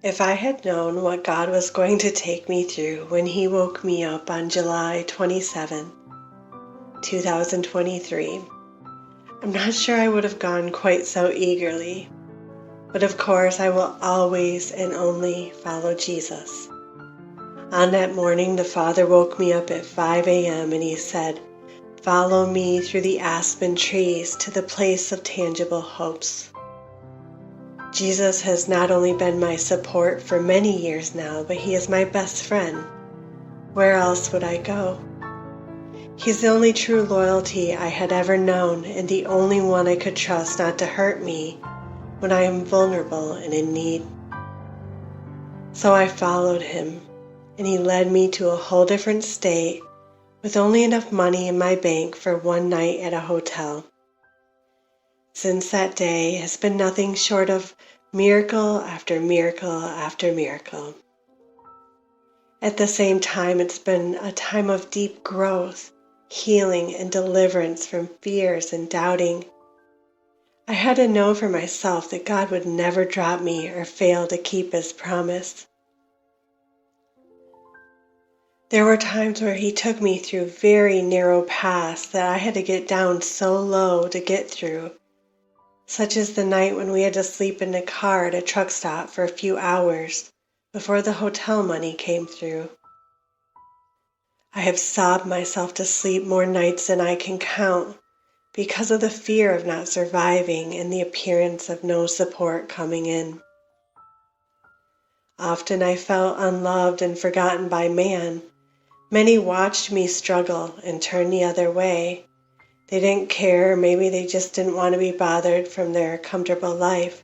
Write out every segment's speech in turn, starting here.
If I had known what God was going to take me through when He woke me up on July 27, 2023, I'm not sure I would have gone quite so eagerly. But of course, I will always and only follow Jesus. On that morning, the Father woke me up at 5 a.m. and He said, "Follow me through the aspen trees to the place of tangible hopes." Jesus has not only been my support for many years now, but He is my best friend. Where else would I go? He's the only true loyalty I had ever known and the only one I could trust not to hurt me when I am vulnerable and in need. So I followed Him, and He led me to a whole different state with only enough money in my bank for one night at a hotel. Since that day has been nothing short of miracle after miracle after miracle. At the same time, it's been a time of deep growth, healing, and deliverance from fears and doubting. I had to know for myself that God would never drop me or fail to keep His promise. There were times where He took me through very narrow paths that I had to get down so low to get through, such as the night when we had to sleep in the car at a truck stop for a few hours before the hotel money came through. I have sobbed myself to sleep more nights than I can count because of the fear of not surviving and the appearance of no support coming in. Often I felt unloved and forgotten by man. Many watched me struggle and turn the other way. They didn't care, or maybe they just didn't want to be bothered from their comfortable life.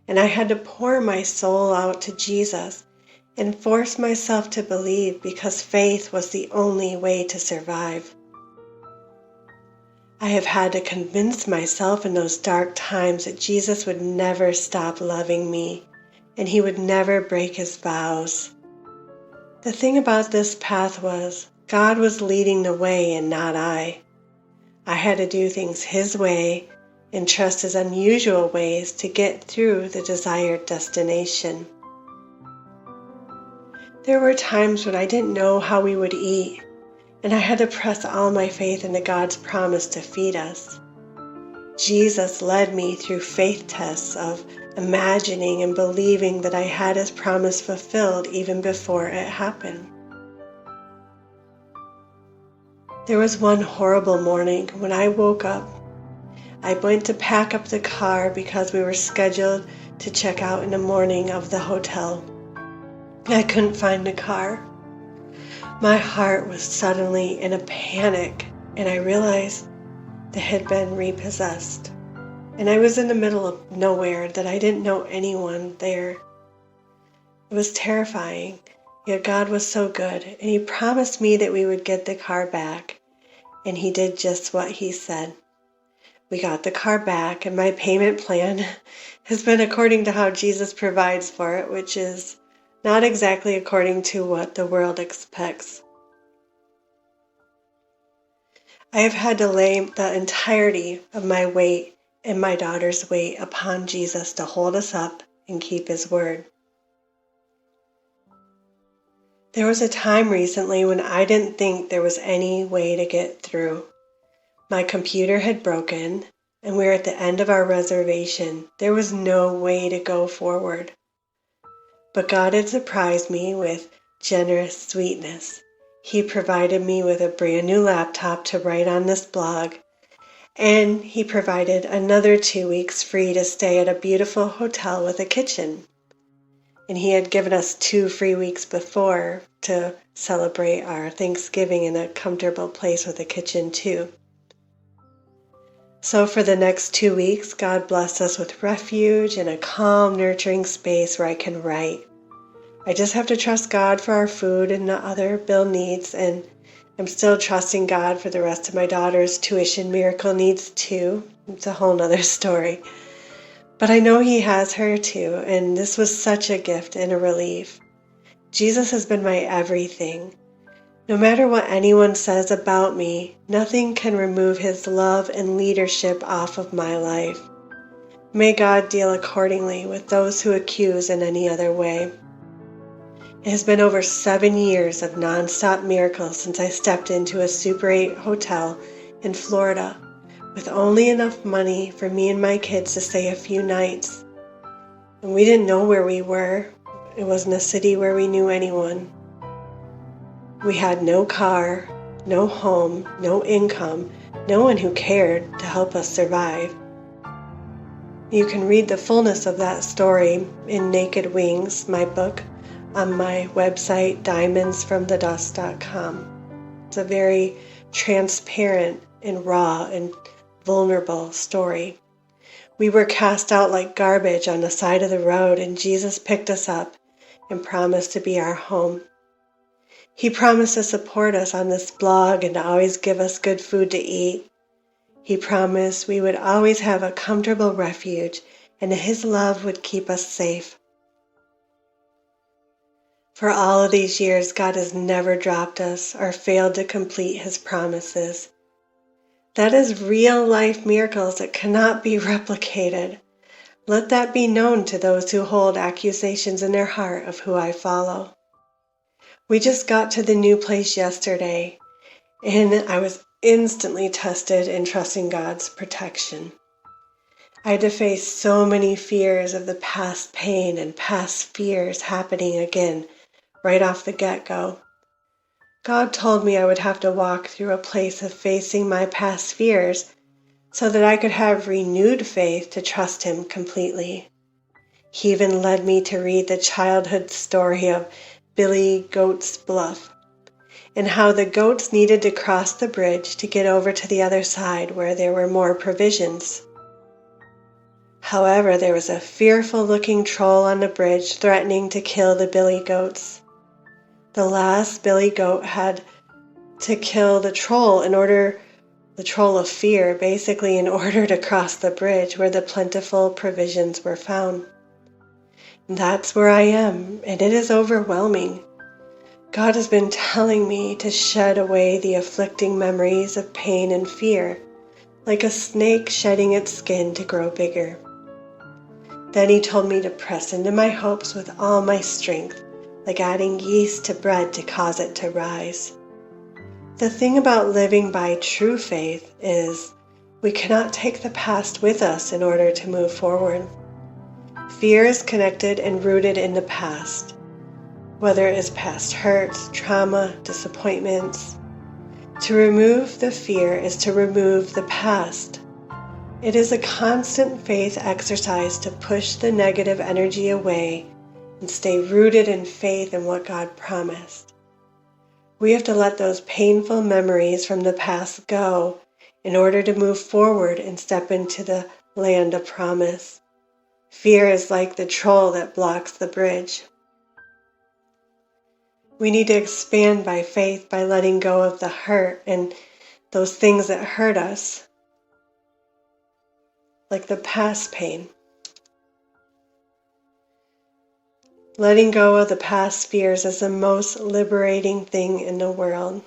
And I had to pour my soul out to Jesus and force myself to believe because faith was the only way to survive. I have had to convince myself in those dark times that Jesus would never stop loving me and He would never break His vows. The thing about this path was God was leading the way and not I. I had to do things His way and trust His unusual ways to get through the desired destination. There were times when I didn't know how we would eat, and I had to press all my faith into God's promise to feed us. Jesus led me through faith tests of imagining and believing that I had His promise fulfilled even before it happened. There was one horrible morning when I woke up. I went to pack up the car because we were scheduled to check out in the morning of the hotel. I couldn't find the car. My heart was suddenly in a panic, and I realized that it had been repossessed. And I was in the middle of nowhere that I didn't know anyone there. It was terrifying. Yet God was so good, and He promised me that we would get the car back, and He did just what He said. We got the car back, and my payment plan has been according to how Jesus provides for it, which is not exactly according to what the world expects. I have had to lay the entirety of my weight and my daughter's weight upon Jesus to hold us up and keep His word. There was a time recently when I didn't think there was any way to get through. My computer had broken, and we were at the end of our reservation. There was no way to go forward. But God had surprised me with generous sweetness. He provided me with a brand new laptop to write on this blog, and He provided another 2 weeks free to stay at a beautiful hotel with a kitchen. And He had given us 2 free weeks before to celebrate our Thanksgiving in a comfortable place with a kitchen too. So for the next 2 weeks, God blessed us with refuge and a calm, nurturing space where I can write. I just have to trust God for our food and the other bill needs, and I'm still trusting God for the rest of my daughter's tuition miracle needs too. It's a whole nother story. But I know He has her too, and this was such a gift and a relief. Jesus has been my everything. No matter what anyone says about me, nothing can remove His love and leadership off of my life. May God deal accordingly with those who accuse in any other way. It has been over 7 years of non-stop miracles since I stepped into a Super 8 hotel in Florida with only enough money for me and my kids to stay a few nights. And we didn't know where we were. It wasn't a city where we knew anyone. We had no car, no home, no income, no one who cared to help us survive. You can read the fullness of that story in Naked Wings, my book, on my website, diamondsfromthedust.com. It's a very transparent and raw and vulnerable story. We were cast out like garbage on the side of the road, and Jesus picked us up and promised to be our home. He promised to support us on this blog and to always give us good food to eat. He promised we would always have a comfortable refuge and that His love would keep us safe. For all of these years, God has never dropped us or failed to complete His promises. That is real life miracles that cannot be replicated. Let that be known to those who hold accusations in their heart of who I follow. We just got to the new place yesterday, and I was instantly tested in trusting God's protection. I had to face so many fears of the past pain and past fears happening again right off the get-go. God told me I would have to walk through a place of facing my past fears so that I could have renewed faith to trust Him completely. He even led me to read the childhood story of Billy Goat's Bluff and how the goats needed to cross the bridge to get over to the other side where there were more provisions. However, there was a fearful-looking troll on the bridge threatening to kill the billy goats. The last billy goat had to kill the troll the troll of fear, basically in order to cross the bridge where the plentiful provisions were found. And that's where I am, and it is overwhelming. God has been telling me to shed away the afflicting memories of pain and fear, like a snake shedding its skin to grow bigger. Then He told me to press into my hopes with all my strength, like adding yeast to bread to cause it to rise. The thing about living by true faith is we cannot take the past with us in order to move forward. Fear is connected and rooted in the past, whether it is past hurts, trauma, disappointments. To remove the fear is to remove the past. It is a constant faith exercise to push the negative energy away and stay rooted in faith in what God promised. We have to let those painful memories from the past go in order to move forward and step into the land of promise. Fear is like the troll that blocks the bridge. We need to expand by faith by letting go of the hurt and those things that hurt us, like the past pain. Letting go of the past fears is the most liberating thing in the world.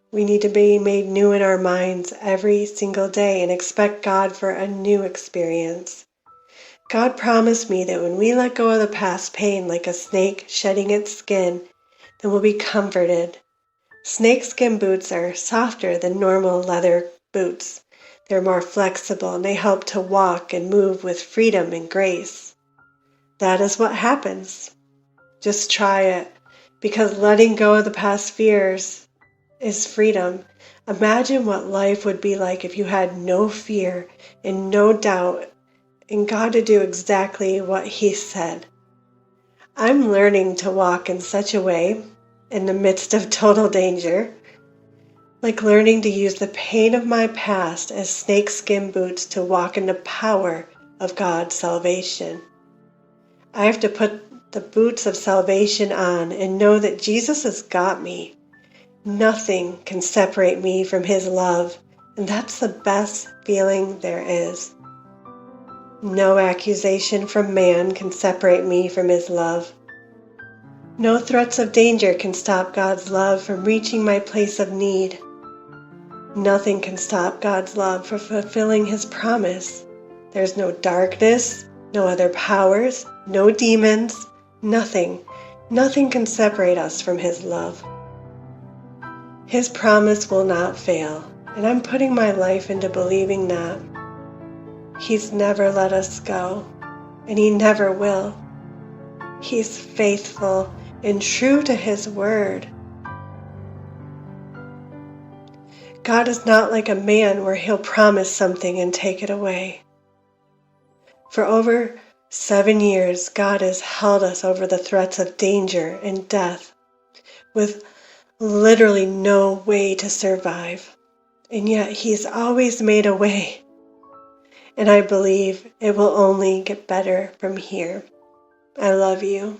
We need to be made new in our minds every single day and expect God for a new experience. God promised me that when we let go of the past pain like a snake shedding its skin, then we'll be comforted. Snakeskin boots are softer than normal leather boots. They're more flexible and they help to walk and move with freedom and grace. That is what happens. Just try it, because letting go of the past fears is freedom. Imagine what life would be like if you had no fear and no doubt and God to do exactly what He said. I'm learning to walk in such a way in the midst of total danger, like learning to use the pain of my past as snakeskin boots to walk in the power of God's salvation. I have to put the boots of salvation on and know that Jesus has got me. Nothing can separate me from His love, and that's the best feeling there is. No accusation from man can separate me from His love. No threats of danger can stop God's love from reaching my place of need. Nothing can stop God's love from fulfilling His promise. There's no darkness, no other powers, no demons, nothing. Nothing can separate us from His love. His promise will not fail, and I'm putting my life into believing that. He's never let us go, and He never will. He's faithful and true to His word. God is not like a man where He'll promise something and take it away. For over 7 years, God has held us over the threats of danger and death with literally no way to survive. And yet He's always made a way. And I believe it will only get better from here. I love you.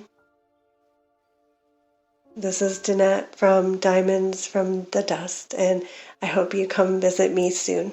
This is Danette from Diamonds from the Dust, and I hope you come visit me soon.